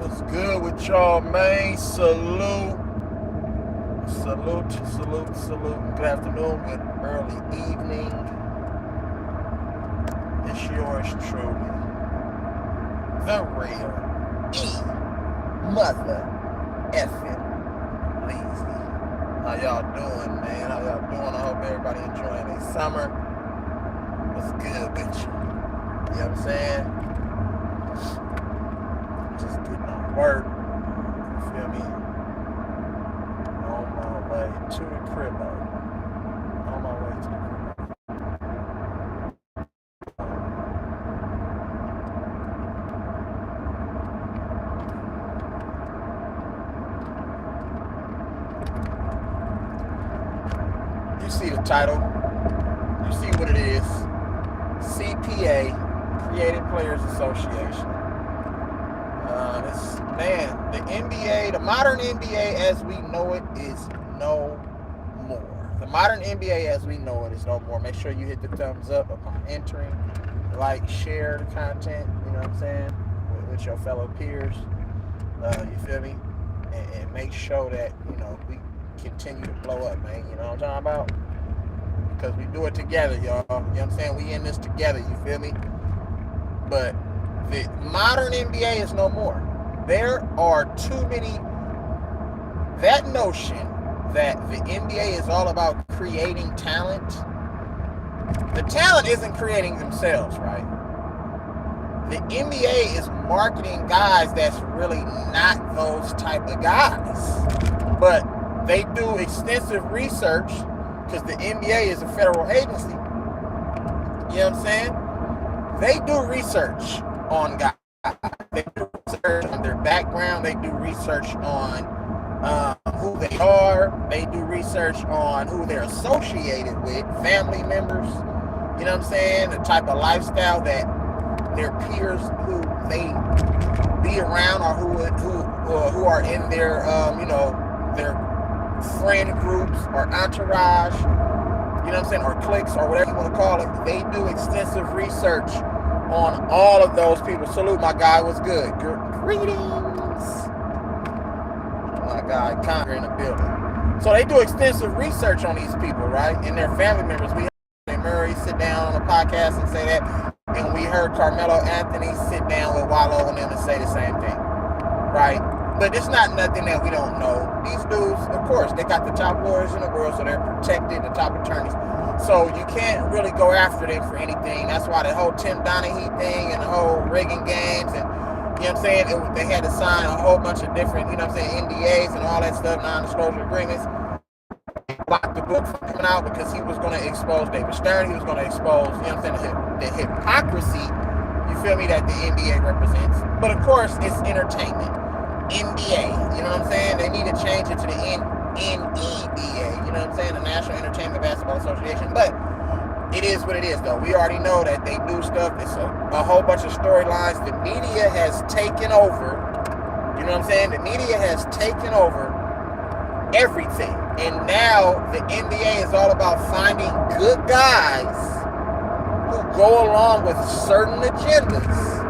What's good with y'all, man? Salute. Salute. Good afternoon, good early evening. It's yours truly, the real E-Leezy. How y'all doing, man? How y'all doing? I hope everybody enjoying their summer. What's good with you? You know what I'm saying? Just getting on work. You feel me? On my way to the crib. On my way to the crib. You see the title. You see what it is. C.P.A. Creative Players Association. The NBA, the modern NBA as we know it is no more. The modern NBA as we know it is no more. Make sure you hit the thumbs up upon entering. Like, share the content, you know what I'm saying, with your fellow peers. You feel me? And make sure that, we continue to blow up, man. You know what I'm talking about? Because we do it together, y'all. You know what I'm saying? We in this together, you feel me? But the modern NBA is no more. There are too many. That notion that the NBA is all about creating talent, the talent isn't creating themselves, right? The NBA is marketing guys that's really not those type of guys. But they do extensive research because the NBA is a federal agency. You know what I'm saying? They do research on guys. They do research on their background. They do research on who they are. They do research on who they're associated with, family members. You know what I'm saying? The type of lifestyle that their peers who they be around or who are in their their friend groups or entourage. You know what I'm saying? Or cliques or whatever you want to call it. They do extensive research on all of those people. Salute, my guy. What's good? Greetings. My guy, Congress in the building. So they do extensive research on these people, right? And their family members. We heard Murray sit down on a podcast and say that. And we heard Carmelo Anthony sit down with Wallow and them and say the same thing, right? But it's not nothing that we don't know. These dudes, of course, they got the top lawyers in the world, so they're protected, the top attorneys. So you can't really go after them for anything. That's why the whole Tim Donaghy thing and the whole rigging games and, you know what I'm saying, they had to sign a whole bunch of different, you know what I'm saying, NDAs and all that stuff, non-disclosure agreements. Blocked the book from coming out because he was going to expose David Stern. He was going to expose, you know what I'm saying, the hypocrisy, you feel me, that the NBA represents. But of course, it's entertainment. NBA, you know what I'm saying? They need to change it to the NEBA, you know what I'm saying? The National Entertainment Basketball Association. But it is what it is, though. We already know that they do stuff. It's a whole bunch of storylines. The media has taken over. You know what I'm saying? The media has taken over everything. And now the NBA is all about finding good guys who go along with certain agendas.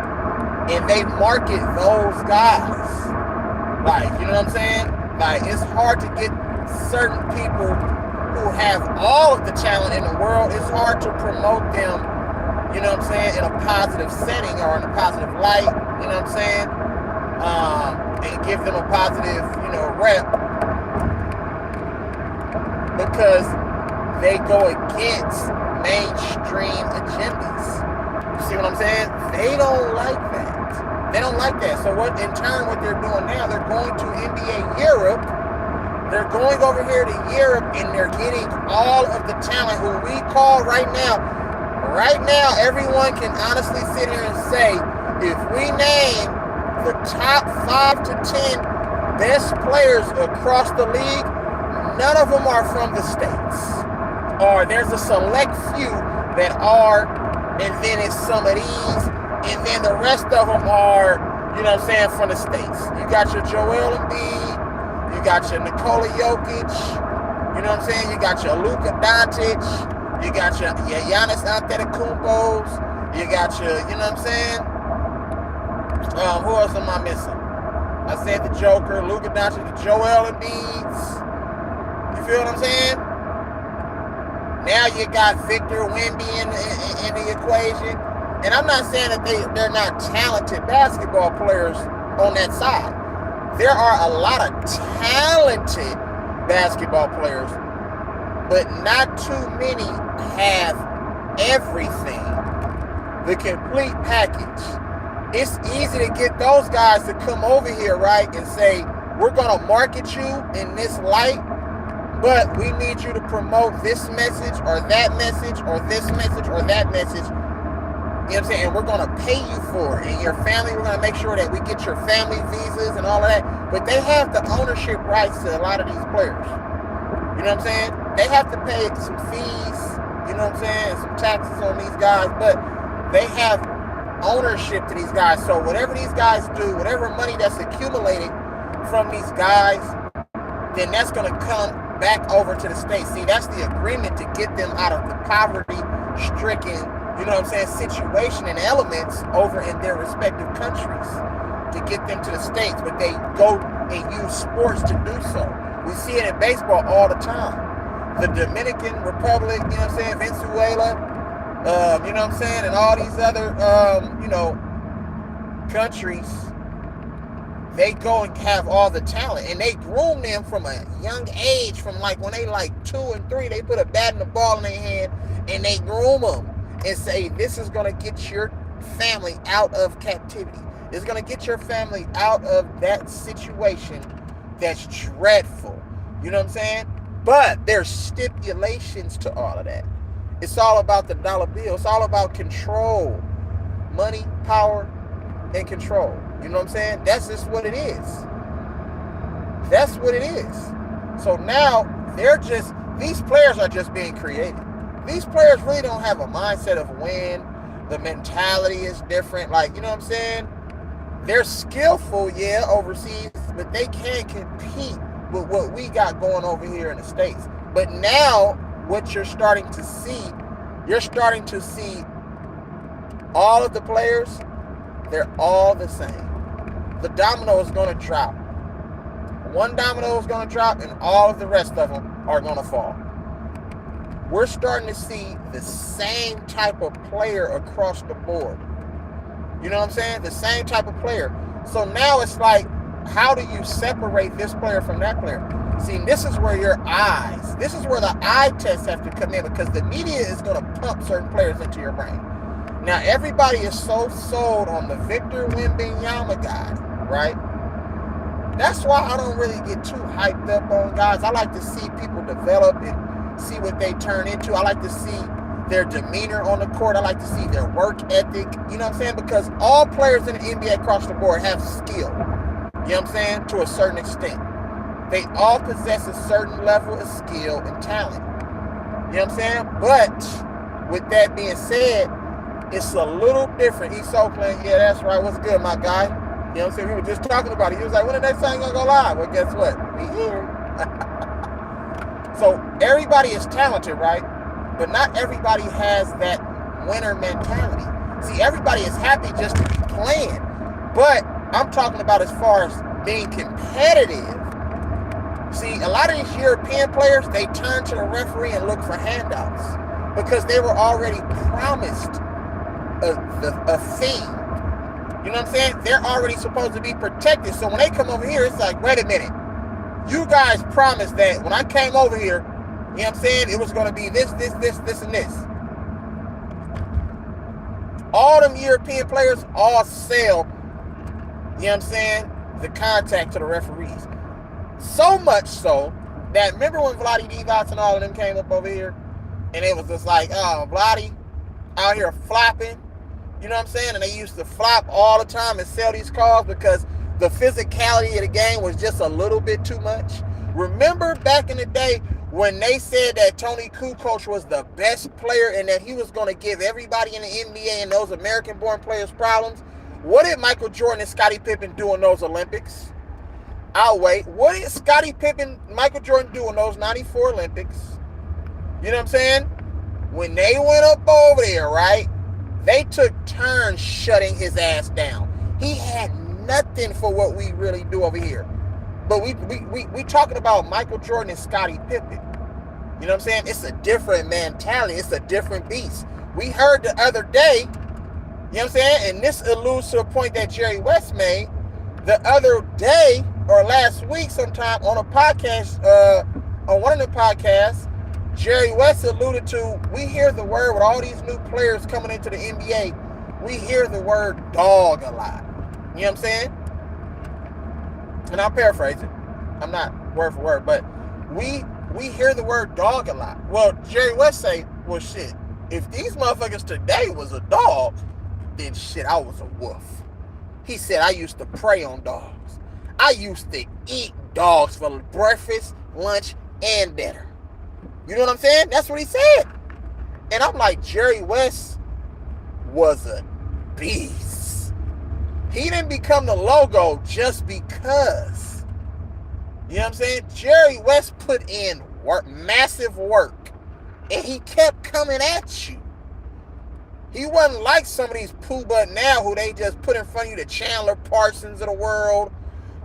And they market those guys. Like, you know what I'm saying? Like, it's hard to get certain people who have all of the talent in the world. It's hard to promote them, you know what I'm saying, in a positive setting or in a positive light, you know what I'm saying? And give them a positive, rep. Because they go against mainstream agendas. You see what I'm saying? They don't like that. They don't like that. So what they're doing now, they're going to NBA Europe. They're going over here to Europe and they're getting all of the talent who we call right now. Right now, everyone can honestly sit here and say, if we name the top 5 to 10 best players across the league, none of them are from the States. Or there's a select few that are, and then it's some of these, and then the rest of them are, you know what I'm saying, from the States. You got your Joel Embiid, you got your Nikola Jokic, you know what I'm saying, you got your Luka Doncic, you got your Giannis Antetokounmpos, you got your, you know what I'm saying, who else am I missing? I said the Joker, Luka Doncic, the Joel Embiid's. You feel what I'm saying? Now you got Victor Wemby in the equation. And I'm not saying that they're not talented basketball players on that side. There are a lot of talented basketball players, but not too many have everything, the complete package. It's easy to get those guys to come over here, right, and say, we're going to market you in this light, but we need you to promote this message or that message or this message or that message. You know what I'm saying? And we're going to pay you for it. And your family, we're going to make sure that we get your family visas and all of that. But they have the ownership rights to a lot of these players. You know what I'm saying? They have to pay some fees, you know what I'm saying, and some taxes on these guys. But they have ownership to these guys. So whatever these guys do, whatever money that's accumulated from these guys, then that's going to come back over to the state. See, that's the agreement to get them out of the poverty-stricken, you know what I'm saying, situation and elements over in their respective countries to get them to the States. But they go and use sports to do so. We see it in baseball all the time. The Dominican Republic, you know what I'm saying, Venezuela, you know what I'm saying, and all these other, you know, countries, they go and have all the talent. And they groom them from a young age, from like when they like 2 and 3, they put a bat and a ball in their hand and they groom them and say, this is going to get your family out of captivity. It's going to get your family out of that situation that's dreadful. You know what I'm saying? But there's stipulations to all of that. It's all about the dollar bill. It's all about control. Money, power, and control. You know what I'm saying? That's just what it is. That's what it is. So now these players are just being created. These players really don't have a mindset of win. The mentality is different. Like, you know what I'm saying? They're skillful, yeah, overseas, but they can't compete with what we got going over here in the States. But now, what you're starting to see all of the players, they're all the same. The domino is going to drop. One domino is going to drop, and all of the rest of them are going to fall. We're starting to see the same type of player across the board. You know what I'm saying? The same type of player. So now it's like, how do you separate this player from that player? See, this is where this is where the eye tests have to come in, because the media is going to pump certain players into your brain. Now, everybody is so sold on the Victor Wembanyama guy, right? That's why I don't really get too hyped up on guys. I like to see people develop and see what they turn into. I like to see their demeanor on the court. I like to see their work ethic. You know what I'm saying? Because all players in the NBA across the board have skill. You know what I'm saying? To a certain extent. They all possess a certain level of skill and talent. You know what I'm saying? But with that being said, it's a little different. He's so playing, yeah, that's right. What's good, my guy? You know what I'm saying? We were just talking about it. He was like, when the next time you gonna go live? Well, guess what? We here. So everybody is talented, right? But not everybody has that winner mentality. See, everybody is happy just to be playing. But I'm talking about as far as being competitive. See, a lot of these European players, they turn to the referee and look for handouts because they were already promised a fee. You know what I'm saying? They're already supposed to be protected. So when they come over here, it's like, wait a minute. You guys promised that when I came over here, you know what I'm saying, it was going to be this, and this. All them European players all sell, you know what I'm saying, the contact to the referees. So much so that, remember when Vlade Divac and all of them came up over here? And it was just like, oh, Vlade out here flopping. You know what I'm saying? And they used to flop all the time and sell these cars because the physicality of the game was just a little bit too much. Remember back in the day when they said that Tony Kukoc was the best player and that he was going to give everybody in the NBA and those American-born players problems? What did Michael Jordan and Scottie Pippen do in those Olympics? I'll wait. What did Scottie Pippen, Michael Jordan do in those 94 Olympics? You know what I'm saying? When they went up over there, right, they took turns shutting his ass down. He had nothing for what we really do over here. But we talking about Michael Jordan and Scottie Pippen. You know what I'm saying? It's a different mentality. It's a different beast. We heard the other day, you know what I'm saying? And this alludes to a point that Jerry West made the other day or last week sometime on a podcast, on one of the podcasts. Jerry West alluded to, we hear the word with all these new players coming into the NBA, we hear the word dog a lot. You know what I'm saying? And I'll paraphrase it. I'm not word for word, but we hear the word dog a lot. Well, Jerry West say, well, shit, if these motherfuckers today was a dog, then shit, I was a wolf. He said, I used to prey on dogs. I used to eat dogs for breakfast, lunch, and dinner. You know what I'm saying? That's what he said. And I'm like, Jerry West was a beast. He didn't become the logo just because. You know what I'm saying? Jerry West put in work, massive work, and he kept coming at you. He wasn't like some of these poo butt now who they just put in front of you, the Chandler Parsons of the world.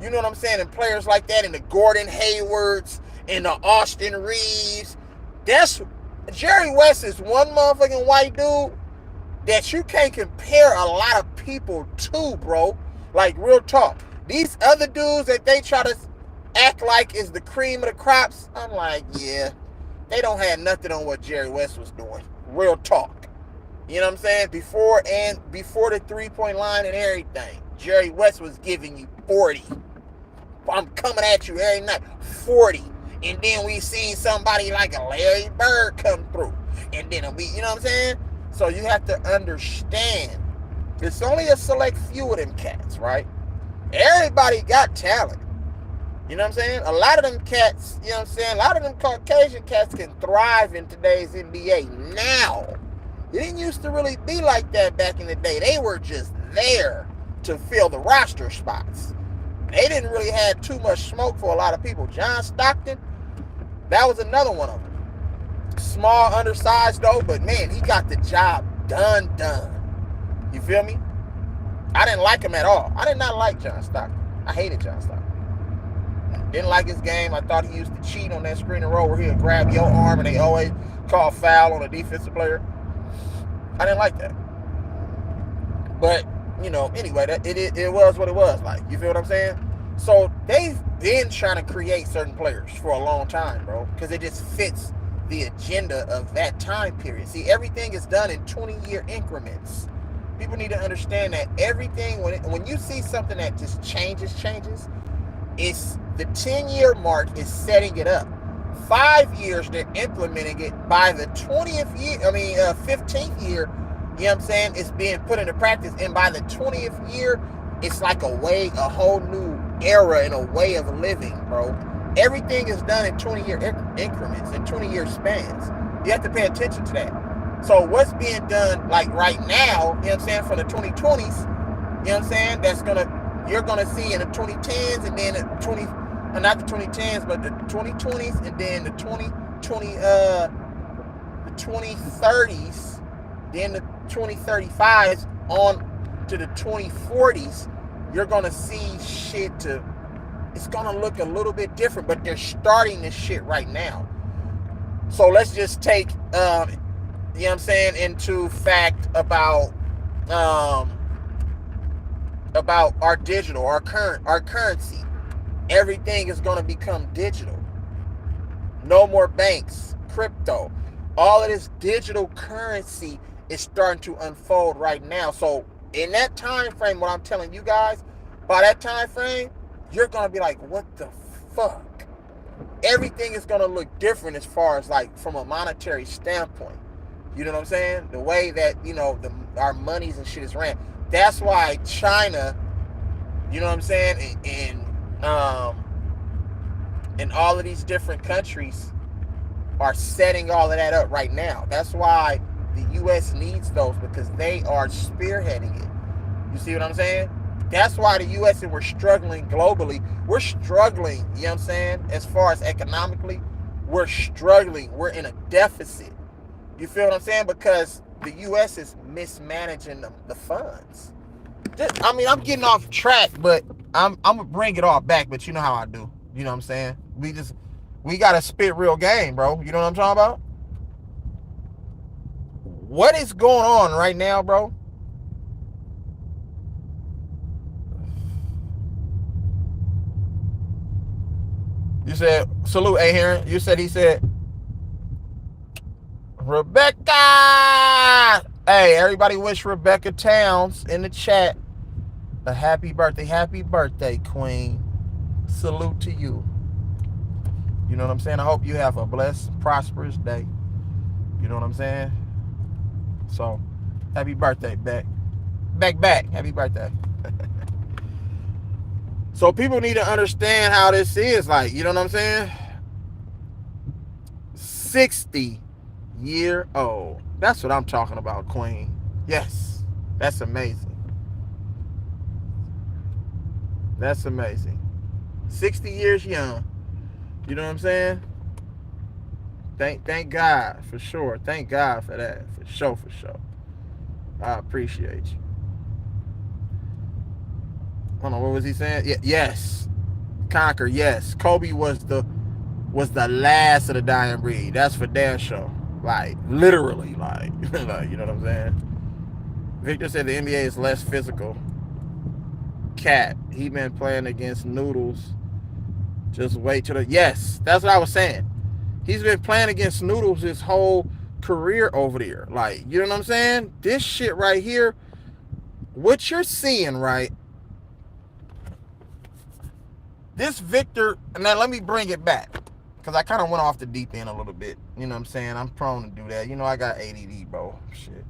You know what I'm saying? And players like that, and the Gordon Haywards, and the Austin Reeves. That's Jerry West is one motherfucking white dude that you can't compare a lot of people to, bro. Like, real talk. These other dudes that they try to act like is the cream of the crops, I'm like, yeah, they don't have nothing on what Jerry West was doing. Real talk. You know what I'm saying? Before the 3-point line and everything, Jerry West was giving you 40. I'm coming at you every night. 40. And then we seen somebody like a Larry Bird come through. And then you know what I'm saying? So you have to understand, it's only a select few of them cats, right? Everybody got talent. You know what I'm saying? A lot of them cats, you know what I'm saying? A lot of them Caucasian cats can thrive in today's NBA now. It didn't used to really be like that back in the day. They were just there to fill the roster spots. They didn't really have too much smoke for a lot of people. John Stockton, that was another one of them. Small, undersized though, but man, he got the job done. You feel me? I didn't like him at all. I did not like John Stockton. I hated John Stockton. Didn't like his game. I thought he used to cheat on that screen and roll where he'd grab your arm and they always call foul on a defensive player. I didn't like that. But, you know, anyway, it was what it was like. You feel what I'm saying? So they've been trying to create certain players for a long time, bro, because it just fits the agenda of that time period. See, everything is done in 20-year increments. People need to understand that everything, when you see something that just changes, it's the 10-year mark is setting it up. 5 years, they're implementing it. By the 15th year, you know what I'm saying, it's being put into practice. And by the 20th year, it's like a whole new era and a way of living, bro. Everything is done in 20-year increments, in 20-year spans. You have to pay attention to that. So what's being done, like right now, you know what I'm saying, for the 2020s, you know what I'm saying, you're going to see in the 2010s and then not the 2010s, but the 2020s and then the 2030s, then the 2035s on to the 2040s, you're going to see shit it's going to look a little bit different, but they're starting this shit right now. So let's just take, you know what I'm saying, into fact about our digital, our currency. Everything is going to become digital. No more banks, crypto. All of this digital currency is starting to unfold right now. So in that time frame, what I'm telling you guys, by that time frame, you're going to be like, what the fuck? Everything is going to look different as far as like from a monetary standpoint. You know what I'm saying? The way that, you know, our monies and shit is ran. That's why China, you know what I'm saying, and all of these different countries are setting all of that up right now. That's why the U.S. needs those, because they are spearheading it. You see what I'm saying? That's why the U.S. and we're struggling globally. We're struggling, you know what I'm saying, as far as economically. We're struggling. We're in a deficit. You feel what I'm saying? Because the U.S. is mismanaging the funds. I mean, I'm getting off track, but I'm gonna bring it all back. But you know how I do. You know what I'm saying? We gotta spit real game, bro. You know what I'm talking about? What is going on right now, bro? You said salute, A. Heron. You said he said Rebecca. Hey, everybody wish Rebecca Towns in the chat a happy birthday. Happy birthday, Queen. Salute to you. You know what I'm saying? I hope you have a blessed, prosperous day. You know what I'm saying? So, happy birthday, Beck. Beck. Happy birthday. So people need to understand how this is. Like, you know what I'm saying? 60-year old. That's what I'm talking about, Queen. Yes. That's amazing. That's amazing. 60 years young. You know what I'm saying? Thank God for sure. Thank God for that. For sure, for sure. I appreciate you. Hold on, what was he saying? Yes. Conquer, yes. Kobe was the last of the dying breed. That's for damn sure. Like, literally, like, like, you know what I'm saying? Victor said the NBA is less physical. Cat, he been playing against Noodles. Just wait till the yes. That's what I was saying. He's been playing against Noodles his whole career over there. Like, you know what I'm saying? This shit right here, what you're seeing, right? This Victor, now let me bring it back. Because I kind of went off the deep end a little bit. You know what I'm saying? I'm prone to do that. You know, I got ADD, bro. Shit.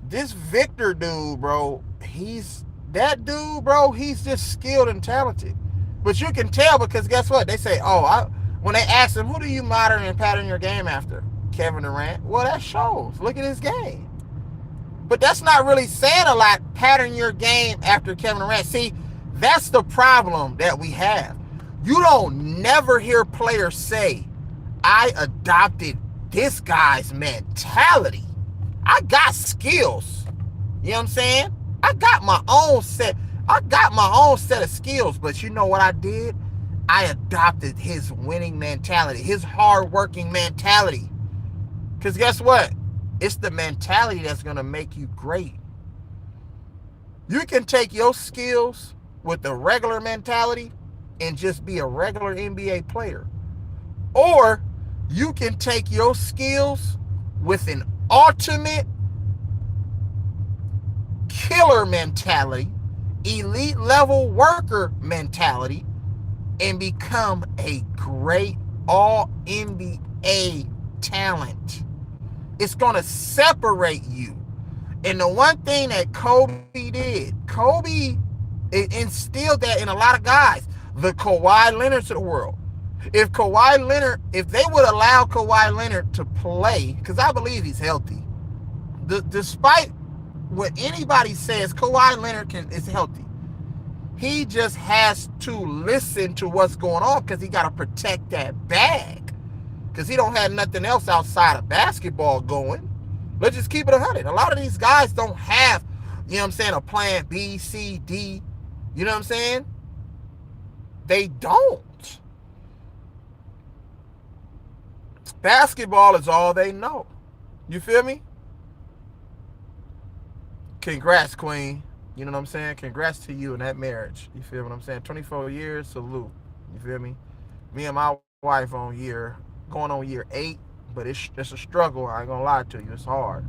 This Victor dude, bro, that dude, bro, he's just skilled and talented. But you can tell because guess what? They say, when they ask him, who do you modern and pattern your game after? Kevin Durant. Well, that shows. Look at his game. But that's not really saying a lot, pattern your game after Kevin Durant. See, that's the problem that we have. You don't never hear players say, I adopted this guy's mentality. I got skills. You know what I'm saying? I got my own set of skills, but you know what I did? I adopted his winning mentality, his hard-working mentality. Because guess what? It's the mentality that's going to make you great. You can take your skills with the regular mentality and just be a regular NBA player. Or you can take your skills with an ultimate killer mentality, elite level worker mentality, and become a great all NBA talent. It's going to separate you. And the one thing that Kobe did, Kobe instilled that in a lot of guys, the Kawhi Leonards of the world. If they would allow Kawhi Leonard to play, because I believe he's healthy, despite what anybody says, Kawhi Leonard is healthy. He just has to listen to what's going on because he got to protect that bag. Because he don't have nothing else outside of basketball going. Let's just keep it 100. A lot of these guys don't have, you know what I'm saying, a plan B, C, D. You know what I'm saying? They don't. Basketball is all they know. You feel me? Congrats, Queen. You know what I'm saying? Congrats to you in that marriage. You feel what I'm saying? 24 years, salute. You feel me? Me and my wife going on year 8, but it's a struggle. I ain't gonna lie to you. It's hard.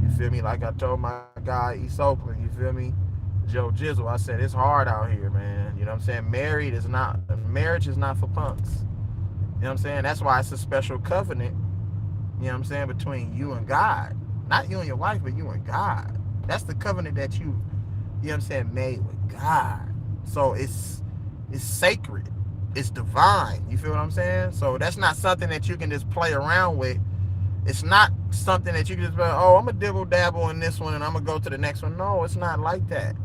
You feel me? Like I told my guy, East Oakland, you feel me? Joe Jizzle, I said, it's hard out here, man. You know what I'm saying? Marriage is not for punks. You know what I'm saying? That's why it's a special covenant, you know what I'm saying, between you and God. Not you and your wife, but you and God. That's the covenant that you know what I'm saying, made with God. So it's sacred. It's divine. You feel what I'm saying? So that's not something that you can just play around with. It's not something that you can just be, I'm going to dibble dabble in this one and I'm going to go to the next one. No, it's not like that.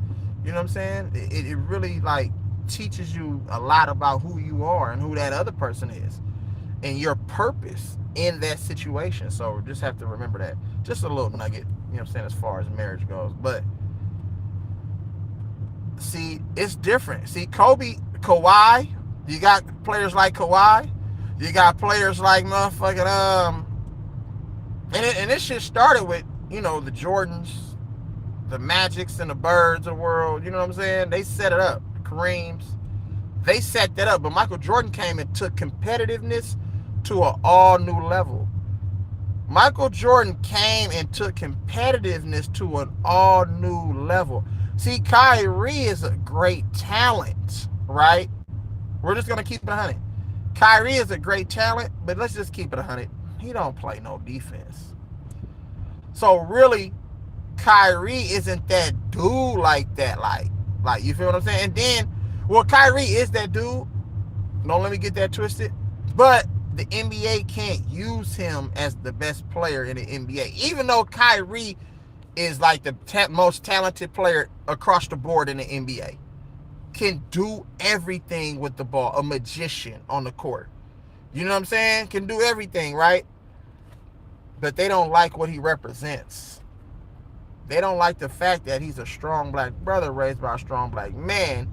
You know what I'm saying? It really like teaches you a lot about who you are and who that other person is and your purpose in that situation. So just have to remember that. Just a little nugget, you know what I'm saying, as far as marriage goes. But see, it's different. See, Kawhi, you got players like Kawhi, you got players like motherfucking and this shit started with, the Jordans, the Magics and the Birds of the world. You know what I'm saying? They set it up. Kareem's, they set that up. But Michael Jordan came and took competitiveness to an all new level. Michael Jordan came and took competitiveness to an all new level. See, Kyrie is a great talent, right? We're just gonna keep it 100. Kyrie is a great talent, but let's just keep it 100. He don't play no defense. So really, Kyrie isn't that dude like that. Like you feel what I'm saying? And then, well, Kyrie is that dude. Don't let me get that twisted. But the NBA can't use him as the best player in the NBA, even though Kyrie is like the most talented player across the board in the NBA. Can do everything with the ball, a magician on the court. You know what I'm saying? Can do everything, right? But they don't like what he represents. They don't like the fact that he's a strong black brother raised by a strong black man,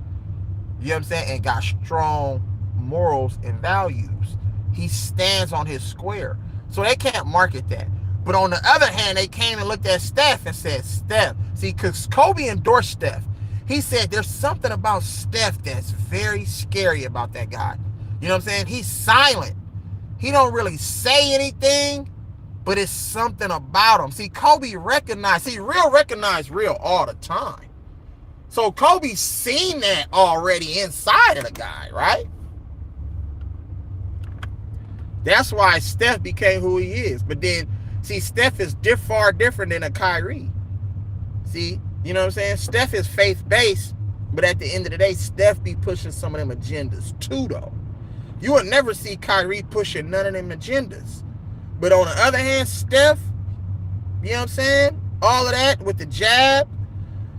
you know what I'm saying, and got strong morals and values. He stands on his square. So they can't market that. But on the other hand, they came and looked at Steph and said, Steph, see, because Kobe endorsed Steph. He said there's something about Steph that's very scary about that guy. You know what I'm saying? He's silent. He don't really say anything, but it's something about him. See, Kobe recognized, real recognize real all the time. So Kobe's seen that already inside of the guy, right? That's why Steph became who he is. But then, see, Steph is far different than a Kyrie. See, you know what I'm saying? Steph is faith-based, but at the end of the day, Steph be pushing some of them agendas too, though. You will never see Kyrie pushing none of them agendas. But on the other hand, Steph, you know what I'm saying? All of that with the jab,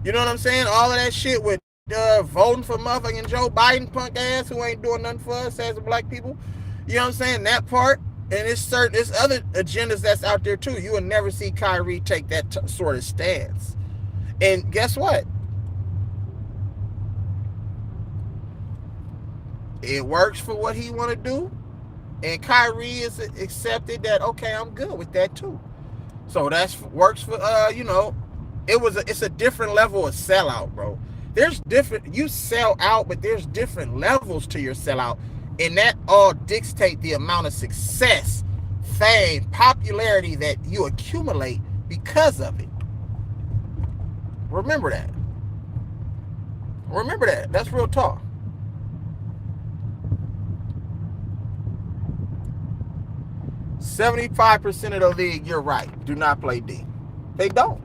you know what I'm saying? All of that shit with voting for motherfucking Joe Biden punk ass who ain't doing nothing for us as black people. You know what I'm saying? That part, and there's other agendas that's out there too. You will never see Kyrie take that sort of stance. And guess what? It works for what he want to do. And Kyrie is accepted that, okay, I'm good with that too. So that works for, it's a different level of sellout, bro. You sell out, but there's different levels to your sellout. And that all dictate the amount of success, fame, popularity that you accumulate because of it. Remember that. That's real talk. %75% of the league, you're right, do not play D. They don't.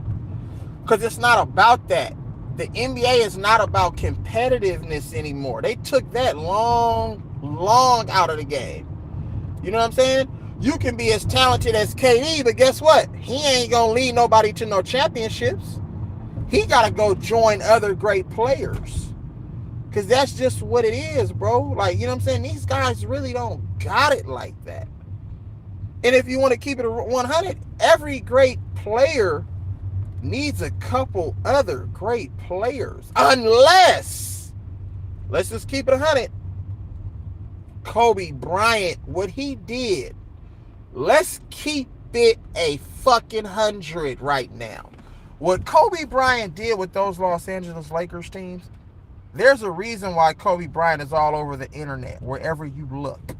Because it's not about that. The NBA is not about competitiveness anymore. They took that long out of the game. You know what I'm saying? You can be as talented as KD, but guess what? He ain't going to lead nobody to no championships. He got to go join other great players. Because that's just what it is, bro. Like, you know what I'm saying? These guys really don't got it like that. And if you want to keep it 100, every great player needs a couple other great players. Unless, let's just keep it 100, Kobe Bryant, what he did, let's keep it a fucking 100 right now. What Kobe Bryant did with those Los Angeles Lakers teams, there's a reason why Kobe Bryant is all over the internet, wherever you look.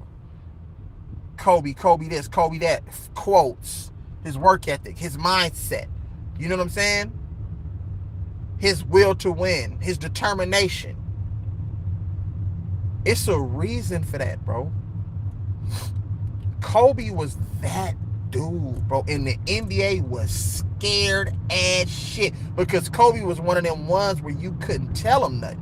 Kobe this, Kobe that, quotes, his work ethic, his mindset, you know what I'm saying? His will to win, his determination. It's a reason for that, bro. Kobe was that dude, bro, and the NBA was scared as shit because Kobe was one of them ones where you couldn't tell him nothing.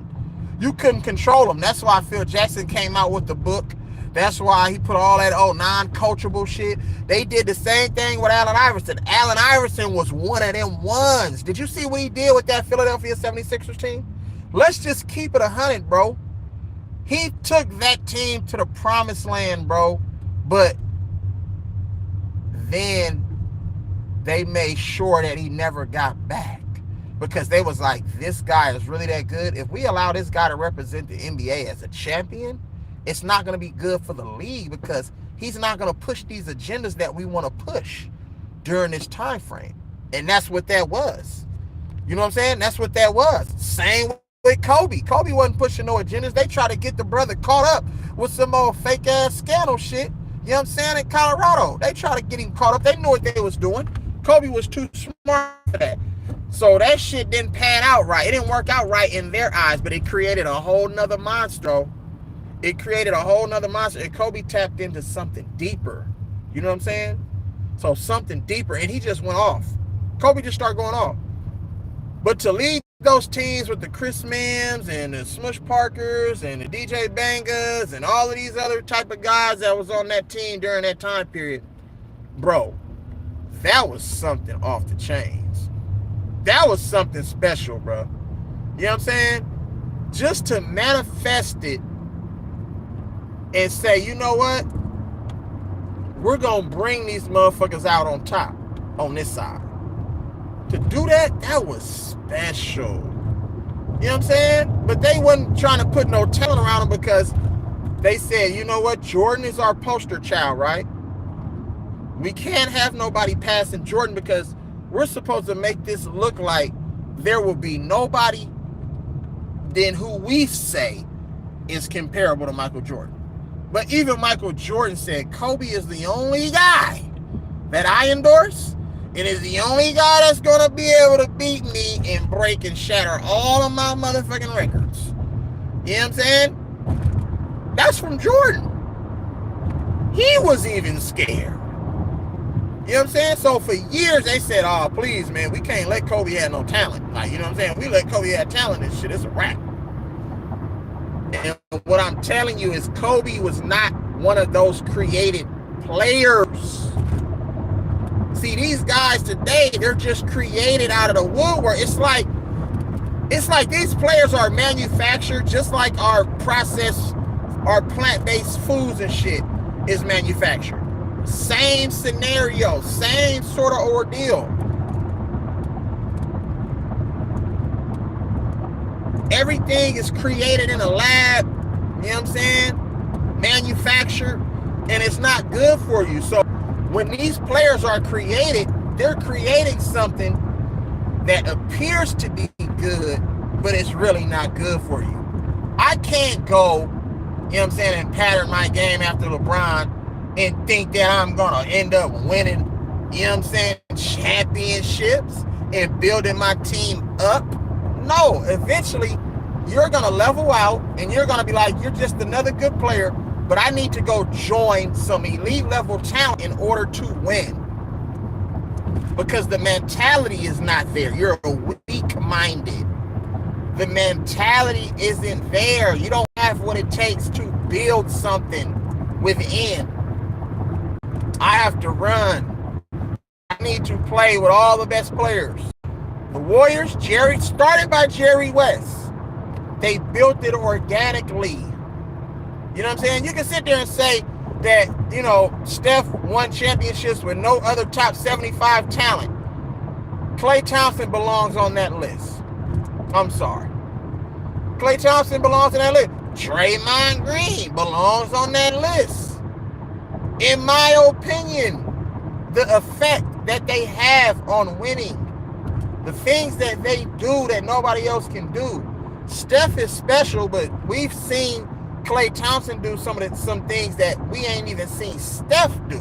You couldn't control him. That's why Phil Jackson came out with the book. That's why he put all that non-coachable shit. They did the same thing with Allen Iverson. Allen Iverson was one of them ones. Did you see what he did with that Philadelphia 76ers team? Let's just keep it 100, bro. He took that team to the promised land, bro. But then they made sure that he never got back. because they was like, this guy is really that good. If we allow this guy to represent the NBA as a champion, it's not going to be good for the league because he's not going to push these agendas that we want to push during this time frame. And that's what that was. You know what I'm saying? That's what that was. Same with Kobe. Kobe wasn't pushing no agendas. They tried to get the brother caught up with some old fake ass scandal shit. You know what I'm saying? In Colorado, they tried to get him caught up. They knew what they was doing. Kobe was too smart for that. So that shit didn't pan out right. It didn't work out right in their eyes, but it created a whole nother monster. It created a whole nother monster. And Kobe tapped into something deeper. You know what I'm saying? So something deeper. And he just went off. Kobe just started going off. But to lead those teams with the Chris Mims and the Smush Parkers and the DJ Bangas and all of these other type of guys that was on that team during that time period, bro, that was something off the chains. That was something special, bro. You know what I'm saying? Just to manifest it and say, you know what? We're going to bring these motherfuckers out on top on this side. To do that, that was special. You know what I'm saying? But they wasn't trying to put no talent around him because they said, you know what? Jordan is our poster child, right? We can't have nobody passing Jordan because we're supposed to make this look like there will be nobody then who we say is comparable to Michael Jordan. But even Michael Jordan said, Kobe is the only guy that I endorse and is the only guy that's going to be able to beat me and break and shatter all of my motherfucking records. You know what I'm saying? That's from Jordan. He was even scared. You know what I'm saying? So for years they said, oh, please, man, we can't let Kobe have no talent. Like, you know what I'm saying? We let Kobe have talent and shit, it's a wrap. And what I'm telling you is Kobe was not one of those created players. See, these guys today, they're just created out of the woodwork. It's like these players are manufactured just like our processed, our plant-based foods and shit is manufactured. Same scenario, same sort of ordeal. Everything is created in a lab, you know what I'm saying? Manufactured, and it's not good for you. So when these players are created, they're creating something that appears to be good, but it's really not good for you. I can't go, you know what I'm saying, and pattern my game after LeBron and think that I'm going to end up winning, you know what I'm saying, championships and building my team up. No, eventually you're going to level out and you're going to be like, you're just another good player, but I need to go join some elite level talent in order to win. Because the mentality is not there. You're weak-minded. The mentality isn't there. You don't have what it takes to build something within. I have to run. I need to play with all the best players. The Warriors, started by Jerry West. They built it organically. You know what I'm saying? You can sit there and say that, you know, Steph won championships with no other top 75 talent. Klay Thompson belongs on that list. I'm sorry. Klay Thompson belongs on that list. Draymond Green belongs on that list. In my opinion, the effect that they have on winning, the things that they do that nobody else can do. Steph is special, but we've seen Klay Thompson do some things that we ain't even seen Steph do.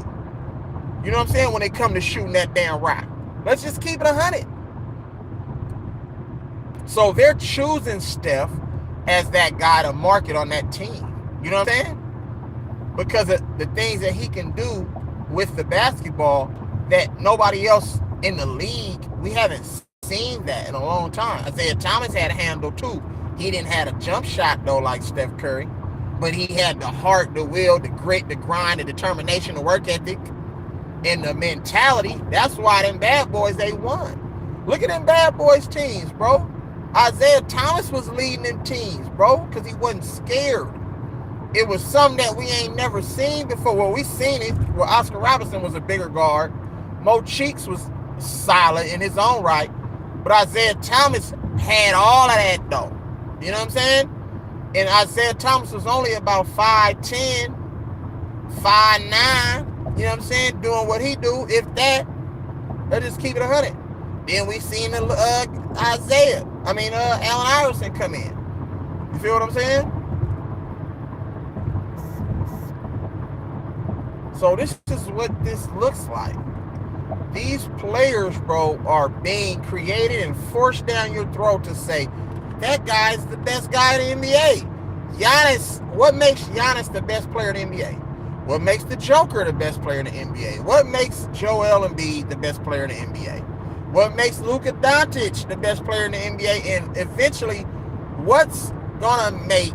You know what I'm saying? When it come to shooting that damn rock. Let's just keep it 100. So they're choosing Steph as that guy to market on that team. You know what I'm saying? Because of the things that he can do with the basketball that nobody else in the league, we haven't seen that in a long time. Isaiah Thomas had a handle too. He didn't have a jump shot though like Steph Curry, but he had the heart, the will, the grit, the grind, the determination, the work ethic, and the mentality. That's why them bad boys, they won. Look at them bad boys teams, bro. Isaiah Thomas was leading them teams, bro, because he wasn't scared. It was something that we ain't never seen before. Well, we seen it. Well, Oscar Robertson was a bigger guard. Mo Cheeks was solid in his own right. But Isaiah Thomas had all of that though. You know what I'm saying? And Isaiah Thomas was only about 5'10", 5'9", you know what I'm saying, doing what he do, if that. Let's just keep it 100. Then we seen Allen Iverson come in. You feel what I'm saying? So this is what this looks like. These players, bro, are being created and forced down your throat to say, that guy's the best guy in the NBA. What makes Giannis the best player in the NBA? What makes the Joker the best player in the NBA? What makes Joel Embiid the best player in the NBA? What makes Luka Doncic the best player in the NBA? And eventually, what's gonna make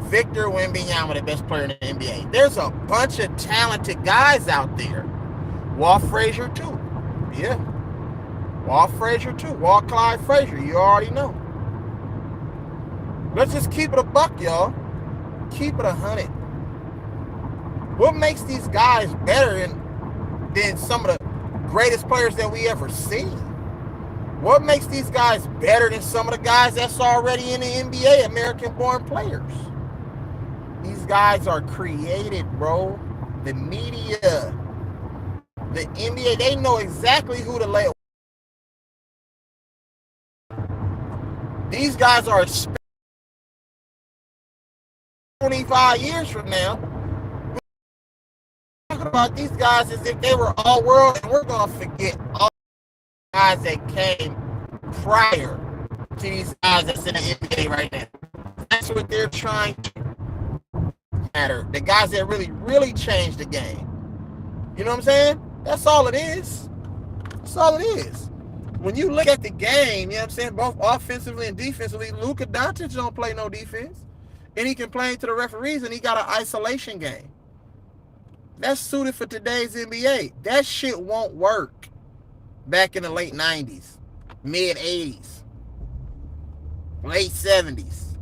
Victor Wembanyama the best player in the NBA? There's a bunch of talented guys out there. Walt Frazier too. Yeah. Walt Frazier too. Walt Clyde Frazier. You already know. Let's just keep it a buck, y'all. Keep it 100. What makes these guys better than some of the greatest players that we ever seen? What makes these guys better than some of the guys that's already in the NBA, American-born players? These guys are created, bro. The media, the NBA, they know exactly who to lay. These guys are 25 years from now. We're talking about these guys as if they were all world, and we're gonna forget all the guys that came prior to these guys that's in the NBA right now. That's what they're trying to matter. The guys that really changed the game. You know what I'm saying? That's all it is. That's all it is. When you look at the game, you know what I'm saying, both offensively and defensively, Luka Doncic don't play no defense. And he complained to the referees, and he got an isolation game. That's suited for today's NBA. That shit won't work back in the late 90s, mid 80s, late 70s.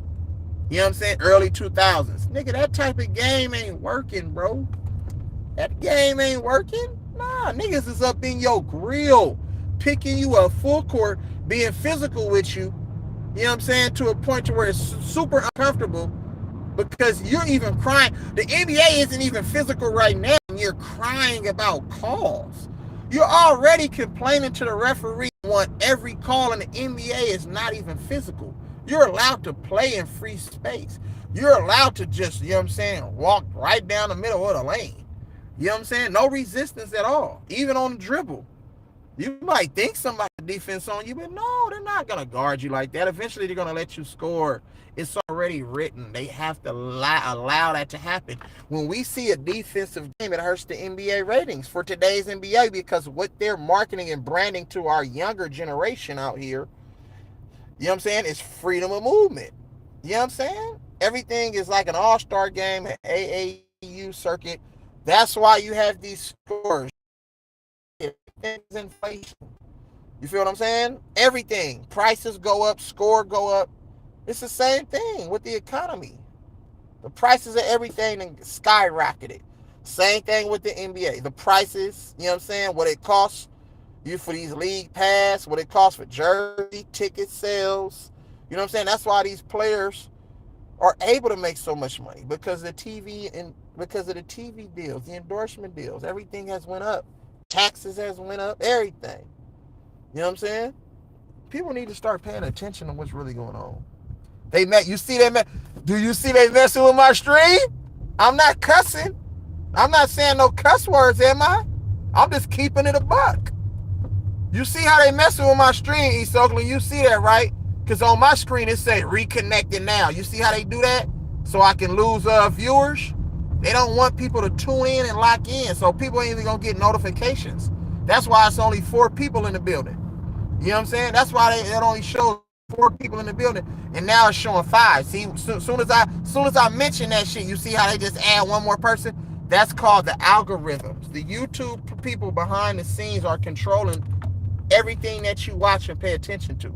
You know what I'm saying? Early 2000s. Nigga, that type of game ain't working, bro. That game ain't working. Nah, niggas is up in your grill, picking you up full court, being physical with you, you know what I'm saying, to a point to where it's super uncomfortable because you're even crying. The NBA isn't even physical right now, and you're crying about calls. You're already complaining to the referee on every call in the NBA is not even physical. You're allowed to play in free space. You're allowed to just, you know what I'm saying, walk right down the middle of the lane. You know what I'm saying? No resistance at all, even on the dribble. You might think somebody defense on you, but no, they're not going to guard you like that. Eventually, they're going to let you score. It's already written. They have to allow that to happen. When we see a defensive game, it hurts the NBA ratings for today's NBA because what they're marketing and branding to our younger generation out here, you know what I'm saying, is freedom of movement. You know what I'm saying? Everything is like an all-star game, an AAU circuit. That's why you have these scores. Everything's inflation. You feel what I'm saying? Everything. Prices go up, score go up. It's the same thing with the economy. The prices of everything skyrocketed. Same thing with the NBA. The prices, you know what I'm saying, what it costs you for these league pass, what it costs for jersey, ticket sales. You know what I'm saying? That's why these players are able to make so much money because of the TV and because of the TV deals, the endorsement deals. Everything has went up. Taxes has went up. Everything. You know what I'm saying? People need to start paying attention to what's really going on. You see that? Do you see they messing with my stream? I'm not cussing. I'm not saying no cuss words, am I? I'm just keeping it a buck. You see how they messing with my stream, East Oakland? You see that, right? Because on my screen it say reconnected now. You see how they do that? So I can lose viewers. They don't want people to tune in and lock in, so people ain't even gonna get notifications. That's why it's only 4 people in the building. You know what I'm saying? That's why it only shows 4 people in the building, and now it's showing 5. See, soon as I mention that shit, you see how they just add one more person? That's called the algorithms. The YouTube people behind the scenes are controlling everything that you watch and pay attention to.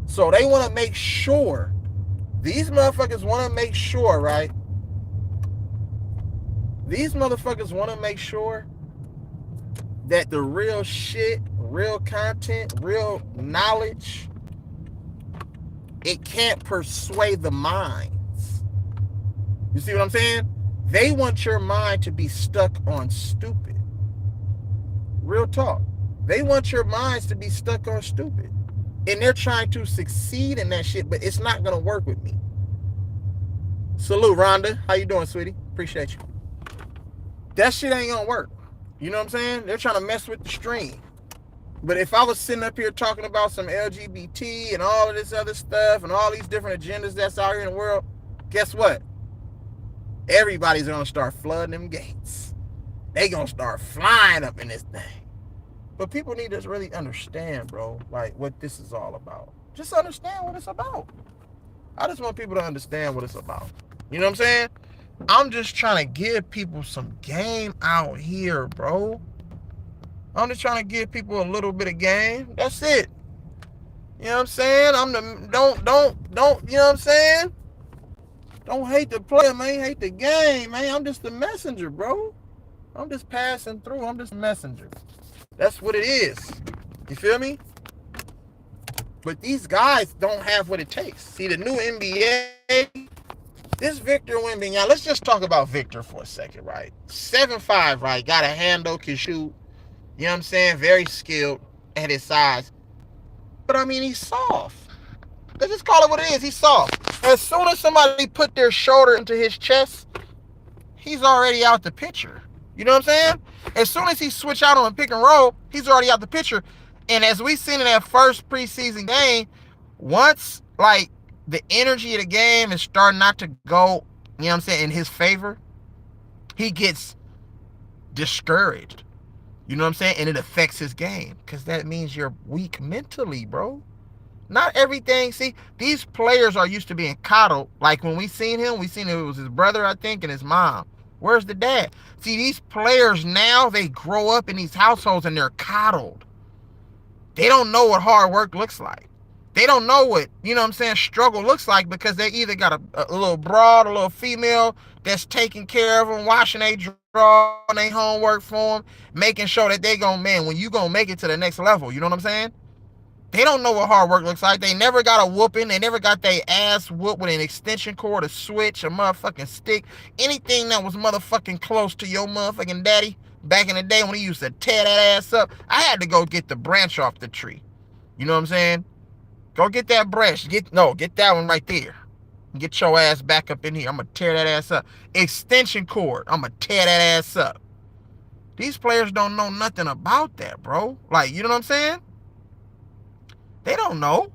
So they want to make sure, these motherfuckers want to make sure, right? These motherfuckers want to make sure that the real shit real content, real knowledge, it can't persuade the minds. You see what I'm saying? They want your mind to be stuck on stupid. Real talk. They want your minds to be stuck on stupid. And they're trying to succeed in that shit, but it's not gonna work with me. Salute, Rhonda. How you doing, sweetie? Appreciate you. That shit ain't gonna work. You know what I'm saying? They're trying to mess with the stream. But if I was sitting up here talking about some LGBT and all of this other stuff and all these different agendas that's out here in the world, guess what? Everybody's gonna start flooding them gates. They gonna start flying up in this thing. But people need to really understand, bro, like what this is all about. Just understand what it's about. I just want people to understand what it's about. You know what I'm saying? I'm just trying to give people some game out here, bro. I'm just trying to give people a little bit of game. That's it. You know what I'm saying? Don't, you know what I'm saying? Don't hate the player, man. Hate the game, man. I'm just the messenger, bro. I'm just passing through. I'm just a messenger. That's what it is. You feel me? But these guys don't have what it takes. See, the new NBA, this Victor Wembanyama, let's just talk about Victor for a second, right? 7'5", right? Got a handle, can shoot. You know what I'm saying? Very skilled at his size. But I mean, he's soft. Let's just call it what it is. He's soft. As soon as somebody put their shoulder into his chest, he's already out the picture. You know what I'm saying? As soon as he switch out on a pick and roll, he's already out the picture. And as we seen in that first preseason game, once like the energy of the game is starting not to go, you know what I'm saying, in his favor, he gets discouraged. You know what I'm saying? And it affects his game because that means you're weak mentally, bro. Not everything. See, these players are used to being coddled. Like when we seen it was his brother, I think, and his mom. Where's the dad? See, these players now, they grow up in these households and they're coddled. They don't know what hard work looks like. They don't know what, you know what I'm saying, struggle looks like because they either got a little broad, a little female that's taking care of them, washing their drawers, their homework for them, making sure that they gon', man, when you gonna make it to the next level, you know what I'm saying? They don't know what hard work looks like. They never got a whooping. They never got their ass whooped with an extension cord, a switch, a motherfucking stick, anything that was motherfucking close to your motherfucking daddy. Back in the day when he used to tear that ass up, I had to go get the branch off the tree. You know what I'm saying? Go get that branch. Get that one right there. Get your ass back up in here. I'm going to tear that ass up. Extension cord. I'm going to tear that ass up. These players don't know nothing about that, bro. Like, you know what I'm saying? They don't know.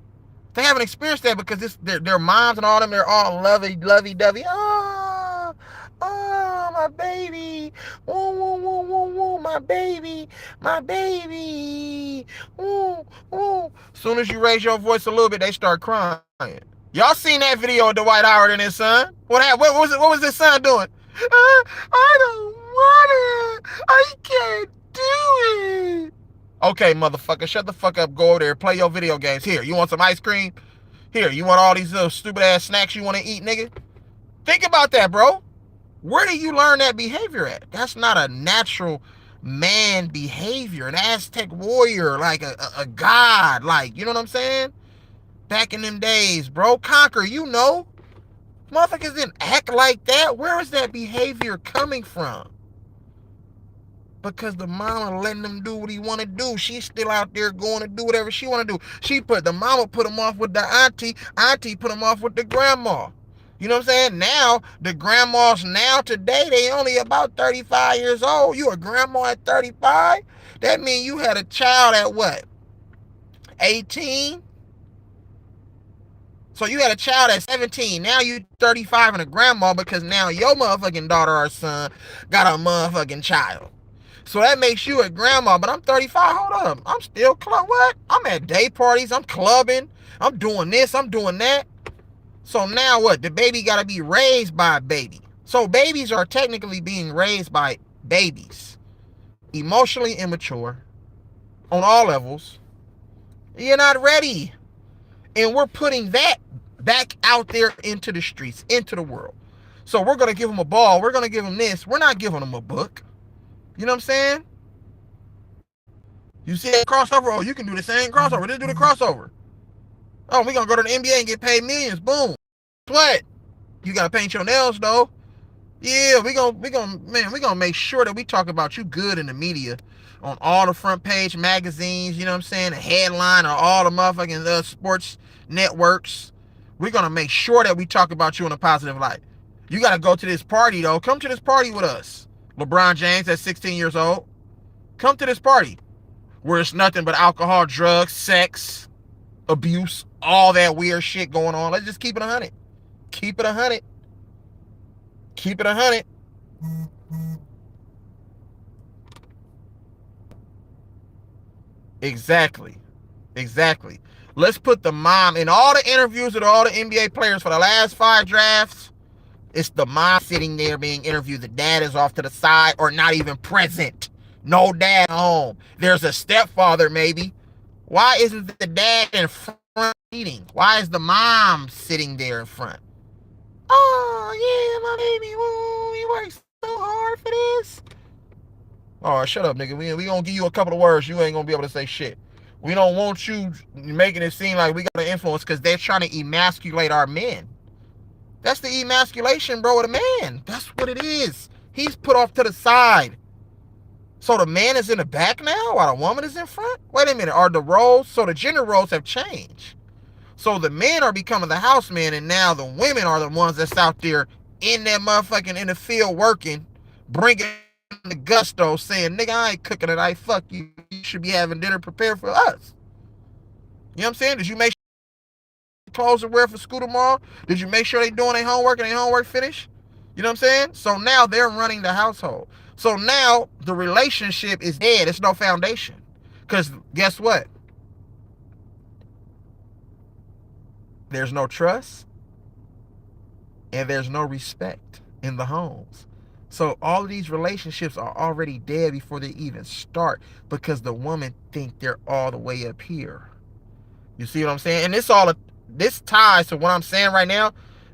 They haven't experienced that because their moms and all them, they're all lovey-dovey. Oh, my baby. Woo, woo, woo, woo, woo, my baby. My baby. Woo, woo. Soon as you raise your voice a little bit, they start crying. Y'all seen that video of Dwight Howard and his son? What was his son doing? I don't want it. I can't do it. Okay, motherfucker, shut the fuck up. Go over there, play your video games. Here, you want some ice cream? Here, you want all these little stupid ass snacks you want to eat, nigga? Think about that, bro. Where do you learn that behavior at? That's not a natural man behavior. An Aztec warrior, like a god, like, you know what I'm saying? Back in them days, bro. Conquer, you know. Motherfuckers didn't act like that. Where is that behavior coming from? Because the mama letting him do what he want to do. She's still out there going to do whatever she want to do. The mama put him off with the auntie put him off with the grandma. You know what I'm saying? Now, the grandmas now today, they only about 35 years old. You a grandma at 35? That means you had a child at what? 18? So you had a child at 17. Now you 35 and a grandma because now your motherfucking daughter or son got a motherfucking child. So that makes you a grandma, but I'm 35. Hold up. I'm still what? I'm at day parties. I'm clubbing. I'm doing this. I'm doing that. So now what? The baby got to be raised by a baby. So babies are technically being raised by babies. Emotionally immature on all levels. You're not ready. And we're putting that back out there into the streets, into the world. So we're going to give them a ball. We're going to give them this. We're not giving them a book. You know what I'm saying? You see that crossover? Oh, you can do the same crossover. Just do the crossover. Oh, we gonna go to the NBA and get paid millions. Boom. What? You gotta paint your nails though. Yeah, we gonna make sure that we talk about you good in the media, on all the front page magazines. You know what I'm saying? The headline or all the motherfucking sports networks. We're gonna make sure that we talk about you in a positive light. You gotta go to this party though. Come to this party with us. LeBron James at 16 years old. Come to this party where it's nothing but alcohol, drugs, sex, abuse, all that weird shit going on. Let's just keep it 100. Keep it 100. Keep it 100. Exactly. Exactly. Let's put the mom in all the interviews with all the NBA players for the last 5 drafts. It's the mom sitting there being interviewed. The dad is off to the side or not even present. No dad home. There's a stepfather maybe. Why isn't the dad in front eating? Why is the mom sitting there in front? Oh, yeah, my baby. Woo, we worked so hard for this. All right, shut up, nigga. We gonna give you a couple of words. You ain't gonna be able to say shit. We don't want you making it seem like we got an influence because they're trying to emasculate our men. That's the emasculation, bro, of the man. That's what it is. He's put off to the side. So the man is in the back now while the woman is in front? Wait a minute. Are the roles? So the gender roles have changed. So the men are becoming the house men, and now the women are the ones that's out there in that motherfucking in the field working, bringing the gusto, saying, nigga, I ain't cooking tonight. Fuck you. You should be having dinner prepared for us. You know what I'm saying? Did you make sure clothes to wear for school tomorrow? Did you make sure they doing their homework and their homework finished? You know what I'm saying? So now they're running the household. So now the relationship is dead. It's no foundation. Because guess what? There's no trust and there's no respect in the homes. So all of these relationships are already dead before they even start because the woman think they're all the way up here. You see what I'm saying? And this ties to what I'm saying right now.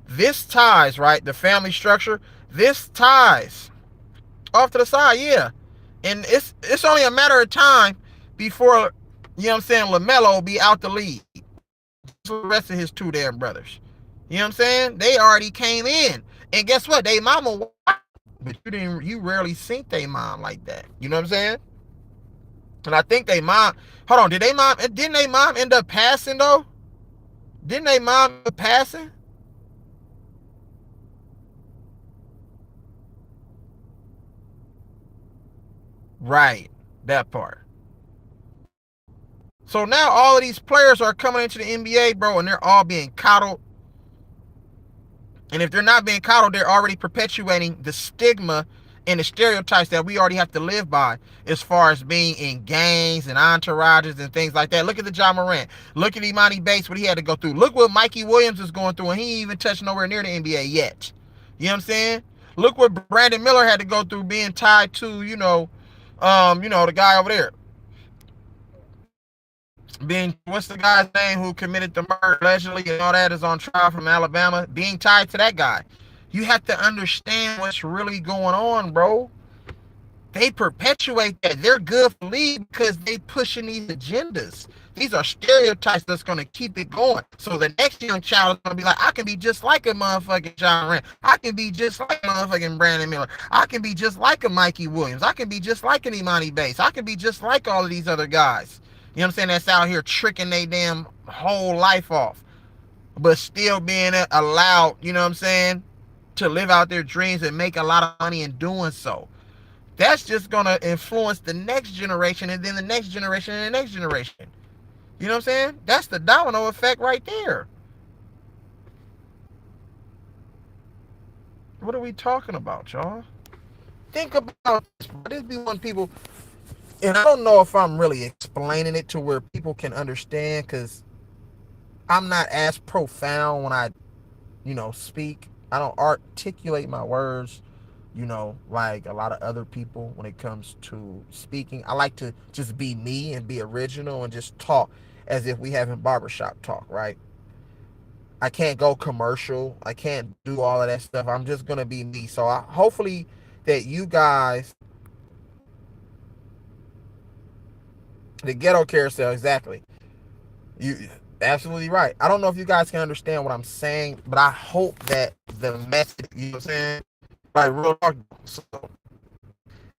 This ties, right? The family structure. This ties off to the side, yeah. And it's only a matter of time before, you know what I'm saying, LaMelo will be out the league. The rest of his two damn brothers. You know what I'm saying? They already came in. And guess what? They mama, but you rarely seen they mom like that. You know what I'm saying? And I think they mom, hold on, didn't they mom end up passing though? Didn't they mom end up passing? Right. That part. So now all of these players are coming into the NBA, bro, and they're all being coddled. And if they're not being coddled, they're already perpetuating the stigma and the stereotypes that we already have to live by as far as being in gangs and entourages and things like that. Look at the John Morant. Look at Imani Bates, what he had to go through. Look what Mikey Williams is going through, and he ain't even touched nowhere near the NBA yet. You know what I'm saying? Look what Brandon Miller had to go through being tied to, the guy over there. Being, what's the guy's name who committed the murder allegedly and all that, is on trial from Alabama, being tied to that guy. You have to understand what's really going on, bro. They perpetuate that. They're good for league because they pushing these agendas. These are stereotypes that's going to keep it going. So the next young child is going to be like, I can be just like a motherfucking John Rand. I can be just like a motherfucking Brandon Miller. I can be just like a Mikey Williams. I can be just like an Imani Bates. I can be just like all of these other guys. You know what I'm saying? That's out here tricking their damn whole life off, but still being allowed, you know what I'm saying, to live out their dreams and make a lot of money in doing so. That's just going to influence the next generation and then the next generation and the next generation. You know what I'm saying? That's the domino effect right there. What are we talking about, y'all? Think about this. This be one people, and I don't know if I'm really explaining it to where people can understand because I'm not as profound when I, speak. I don't articulate my words, like a lot of other people when it comes to speaking. I like to just be me and be original and just talk as if we having barbershop talk, right? I can't go commercial. I can't do all of that stuff. I'm just gonna be me. So hopefully that you guys The ghetto carousel, exactly. You absolutely right. I don't know if you guys can understand what I'm saying, but I hope that the message, you know what I'm saying? Like real talk. So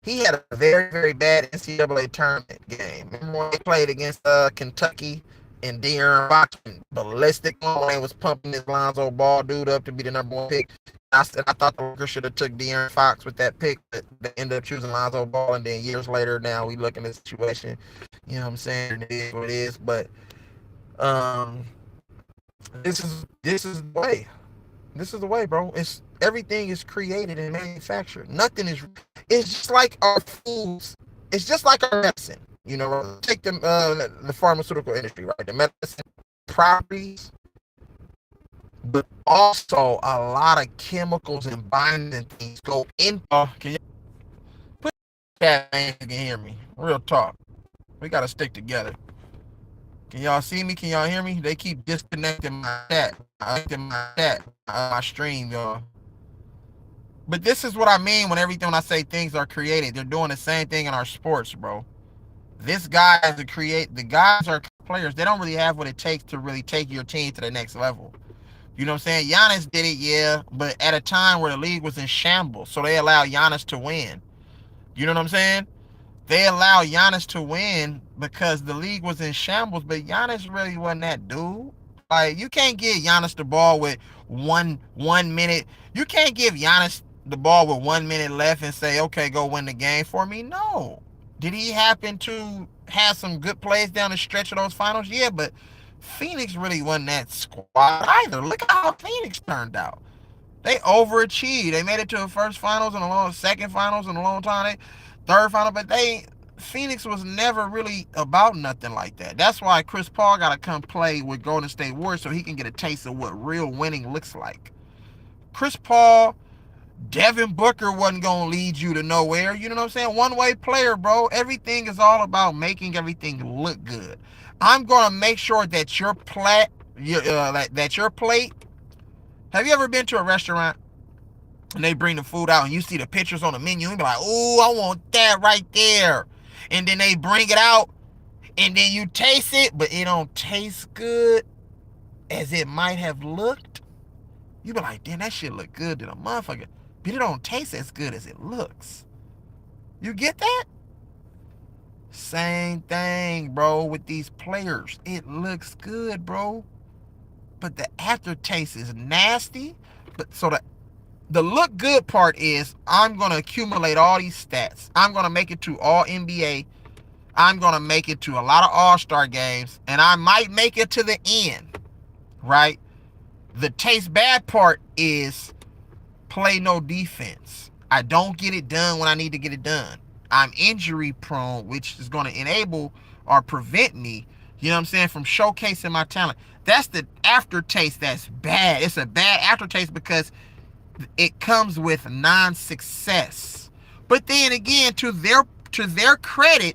he had a very, very bad NCAA tournament game. Remember when they played against Kentucky and De'Aaron Fox and ballistic Lane was pumping this Lonzo Ball dude up to be the #1 pick. I said I thought the Lakers should have took De'Aaron Fox with that pick, but they ended up choosing Lonzo Ball, and then years later, now we look in the situation. You know what I'm saying? It is what it is, but um, this is the way. This is the way, bro. It's everything is created and manufactured. Nothing is. It's just like our foods. It's just like our medicine. You know, take the pharmaceutical industry, right? The medicine properties, but also a lot of chemicals and binding things go in. Can you put that man? You can hear me. Real talk. We gotta stick together. Can y'all see me? Can y'all hear me? They keep disconnecting my chat. My stream, y'all. But this is what I mean when I say things are created. They're doing the same thing in our sports, bro. This guy has to create. The guys are players. They don't really have what it takes to really take your team to the next level. You know what I'm saying? Giannis did it, yeah, but at a time where the league was in shambles, so they allowed Giannis to win. You know what I'm saying? They allowed Giannis to win because the league was in shambles, but Giannis really wasn't that dude. Like, you can't give Giannis the ball with one minute. You can't give Giannis the ball with 1 minute left and say, okay, go win the game for me. No. Did he happen to have some good plays down the stretch of those finals? Yeah, but Phoenix really wasn't that squad either. Look at how Phoenix turned out. They overachieved. They made it to the first finals and a long second finals in a long time. Third final, but Phoenix was never really about nothing like that. That's why Chris Paul got to come play with Golden State Warriors so he can get a taste of what real winning looks like. Chris Paul, Devin Booker wasn't going to lead you to nowhere. You know what I'm saying? One-way player, bro. Everything is all about making everything look good. I'm going to make sure that your plate, have you ever been to a restaurant and they bring the food out and you see the pictures on the menu and be like, ooh, I want that right there. And then they bring it out and then you taste it, but it don't taste good as it might have looked. You be like, damn, that shit look good to the motherfucker, but it don't taste as good as it looks. You get that? Same thing, bro, with these players. It looks good, bro, but the aftertaste is nasty. But so the look good part is I'm going to accumulate all these stats. I'm going to make it to all NBA. I'm going to make it to a lot of all-star games. And I might make it to the end, right? The taste bad part is play no defense. I don't get it done when I need to get it done. I'm injury prone, which is going to enable or prevent me, you know what I'm saying, from showcasing my talent. That's the aftertaste that's bad. It's a bad aftertaste because it comes with non-success. But then again, to their credit,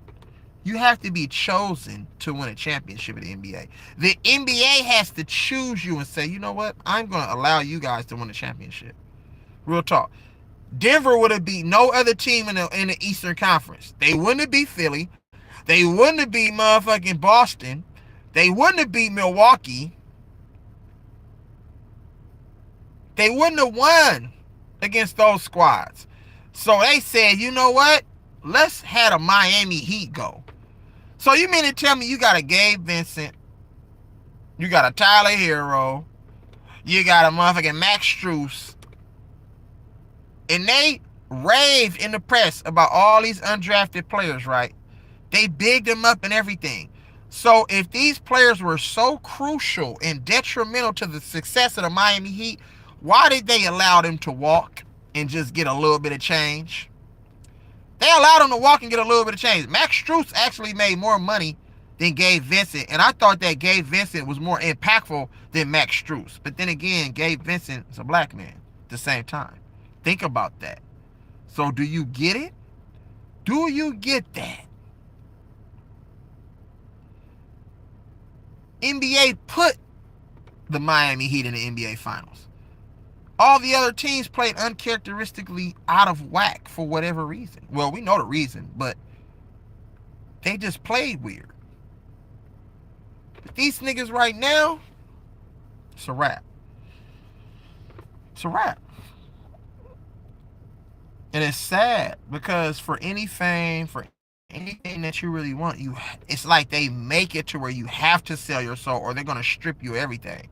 you have to be chosen to win a championship in the NBA. The NBA has to choose you and say, you know what? I'm going to allow you guys to win a championship. Real talk. Denver would have beat no other team in the Eastern Conference. They wouldn't have beat Philly. They wouldn't have beat motherfucking Boston. They wouldn't have beat Milwaukee. They wouldn't have won against those squads. So they said, you know what? Let's have a Miami Heat go. So you mean to tell me you got a Gabe Vincent, you got a Tyler Hero, you got a motherfucking Max Strus, and they raved in the press about all these undrafted players, right? They bigged them up and everything. So if these players were so crucial and detrimental to the success of the Miami Heat, why did they allow them to walk and just get a little bit of change? They allowed him to walk and get a little bit of change. Max Strus actually made more money than Gabe Vincent, and I thought that Gabe Vincent was more impactful than Max Strus. But then again, Gabe Vincent is a black man at the same time. Think about that. So do you get it? Do you get that? NBA put the Miami Heat in the NBA Finals. All the other teams played uncharacteristically out of whack for whatever reason. Well, we know the reason, but they just played weird. These niggas right now, it's a wrap. It's a wrap. And it's sad because for anything, for anything that you really want, it's like they make it to where you have to sell your soul or they're gonna strip you of everything.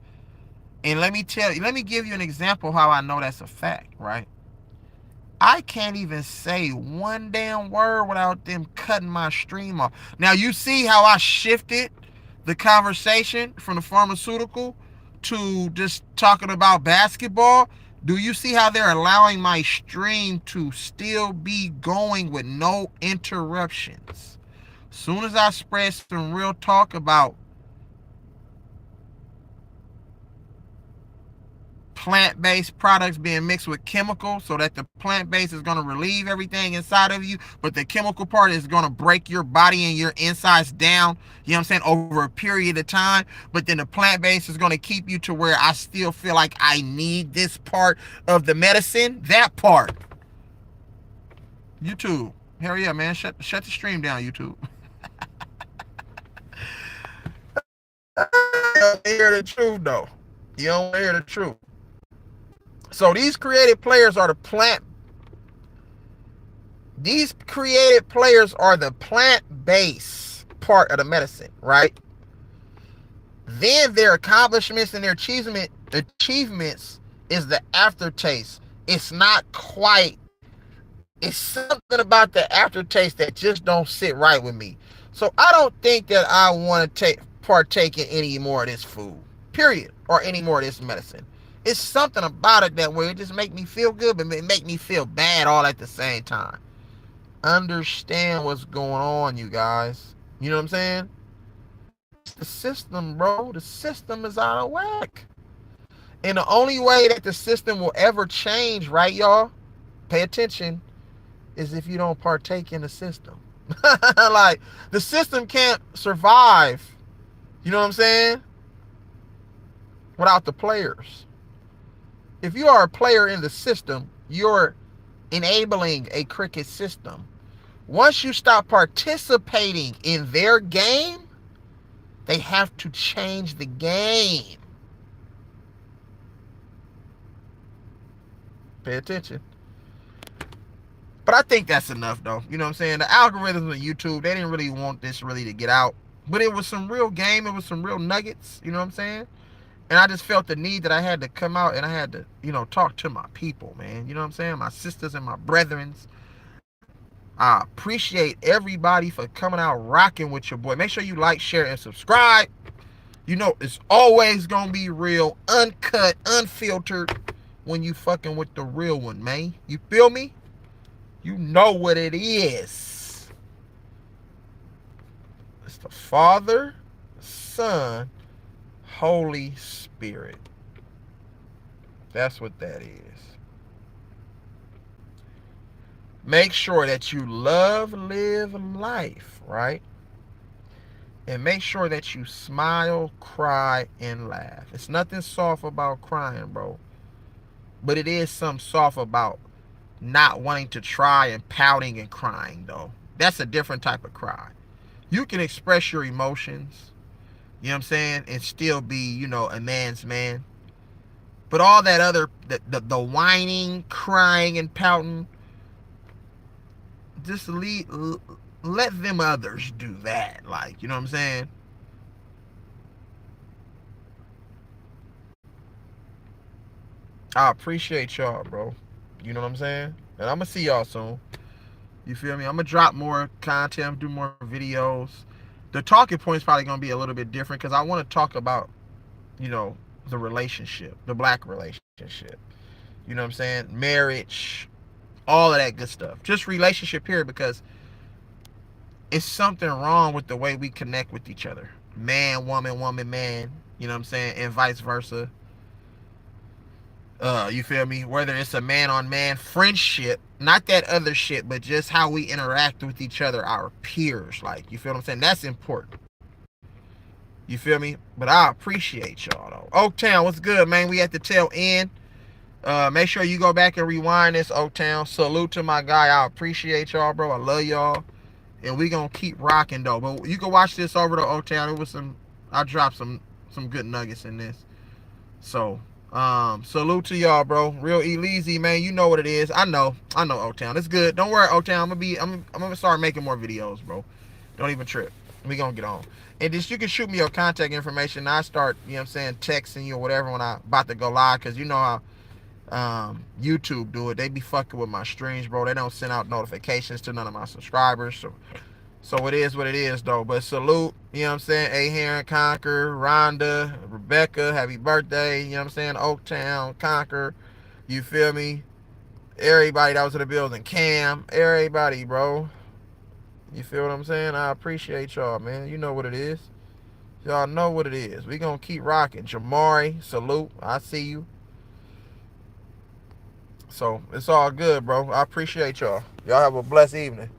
And let me give you an example how I know that's a fact, right? I can't even say one damn word without them cutting my stream off. Now you see how I shifted the conversation from the pharmaceutical to just talking about basketball. Do you see how they're allowing my stream to still be going with no interruptions? Soon as I spread some real talk about plant-based products being mixed with chemicals so that the plant-based is going to relieve everything inside of you, but the chemical part is going to break your body and your insides down, you know what I'm saying, over a period of time. But then the plant-based is going to keep you to where I still feel like I need this part of the medicine. That part. YouTube. Hell yeah, man. Shut the stream down, YouTube. You don't hear the truth, though. You don't hear the truth. So these creative players are the plant. These creative players are the plant-based part of the medicine, right? Then their accomplishments and their achievements is the aftertaste. It's not quite. It's something about the aftertaste that just don't sit right with me. So I don't think that I want to partake in any more of this food, period, or any more of this medicine. It's something about it that where it just make me feel good, but it make me feel bad all at the same time. Understand what's going on, you guys. You know what I'm saying? It's the system, bro. The system is out of whack. And the only way that the system will ever change, right, y'all? Pay attention, is if you don't partake in the system. Like, the system can't survive, you know what I'm saying, without the players. If you are a player in the system, you're enabling a cricket system. Once you stop participating in their game, they have to change the game. Pay attention. But I think that's enough, though. You know what I'm saying? The algorithms on YouTube, they didn't really want this really to get out. But it was some real game. It was some real nuggets. You know what I'm saying? And I just felt the need that I had to come out and I had to, talk to my people, man. You know what I'm saying? My sisters and my brethrens. I appreciate everybody for coming out rocking with your boy. Make sure you like, share, and subscribe. It's always going to be real, uncut, unfiltered when you fucking with the real one, man. You feel me? You know what it is. It's the Father, Son, Holy Spirit. That's what that is. Make sure that you love, live life, right? And make sure that you smile, cry, and laugh. It's nothing soft about crying, bro. But it is something soft about not wanting to try and pouting and crying, though. That's a different type of cry. You can express your emotions, you know what I'm saying, and still be, a man's man. But all that other, the whining, crying, and pouting, just let them others do that. Like, you know what I'm saying? I appreciate y'all, bro. You know what I'm saying? And I'm going to see y'all soon. You feel me? I'm going to drop more content, do more videos. The talking point's probably going to be a little bit different because I want to talk about, the relationship, the black relationship. You know what I'm saying? Marriage, all of that good stuff. Just relationship here because it's something wrong with the way we connect with each other. Man, woman, woman, man. You know what I'm saying? And vice versa. You feel me? Whether it's a man on man friendship, not that other shit, but just how we interact with each other, our peers. Like, you feel what I'm saying? That's important. You feel me? But I appreciate y'all though. Oaktown, what's good, man? We at the tail end. Make sure you go back and rewind this, Oaktown. Salute to my guy. I appreciate y'all, bro. I love y'all. And we gonna keep rocking though. But you can watch this over to Oaktown. It was some I dropped some good nuggets in this. So, salute to y'all, bro. Real E-Leezy, man. You know what it is. I know, O-Town. It's good. Don't worry, O-Town. I'm gonna start making more videos, bro. Don't even trip. We gonna get on. And just you can shoot me your contact information. I start, you know what I'm saying, texting you or whatever when I about to go live, cause you know how YouTube do it. They be fucking with my streams, bro. They don't send out notifications to none of my subscribers. So it is what it is, though. But salute, you know what I'm saying? A. Heron, Conquer, Rhonda, Rebecca, happy birthday. You know what I'm saying? Oaktown, Conquer. You feel me? Everybody that was in the building, Cam, everybody, bro. You feel what I'm saying? I appreciate y'all, man. You know what it is. Y'all know what it is. We gonna keep rocking. Jamari, salute. I see you. So it's all good, bro. I appreciate y'all. Y'all have a blessed evening.